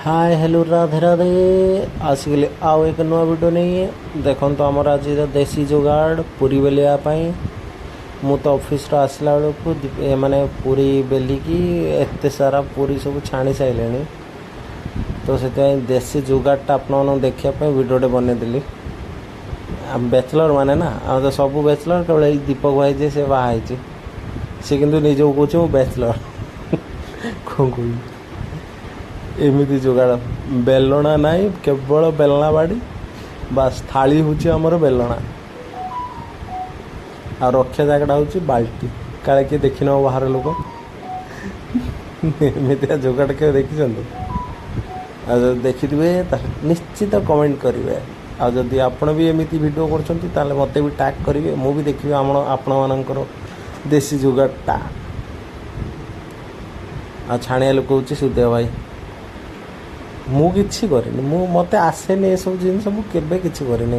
Hi hello Radhe Radhe आसिकली आउ एक नुआ वीडियो नहीं देखो तो आमर आज देसी जुगाड़ पूरी बेलियापाई मु तो ऑफिस आसला बेलू माने पूरी बेलिकी एत सारा पूरी सब छाणी सारे तो से देसी जुगाड़टा आपन देखापी वीडियोटे बनईदेली बैचलर माने ना आम तो सब बैचलर केवल दीपक भाई जे से बाहर सी किंतु निजो कह बैचलर कौन कह एमती जुगाड़ बेलणा नाई केवल बेलना बाड़ी बास थाली हूँ आमर बेलणा आ रक्षा जगटा हूँ बाल्टी काले किए देखी न बाहर लोक एमती जुगाड़ के देखी देखी निश्चित कमेंट करेंगे आदि आपण भी एमती वीडियो कर मत भी टैग करेंगे मु भी देखी आपण मानकर देसी जुगाड़टा आ छाणिया लोक हूँ सुदेव भाई मु किसी करेनि मु मत आसेनि ये सब जिन मुझे किसी करेनि।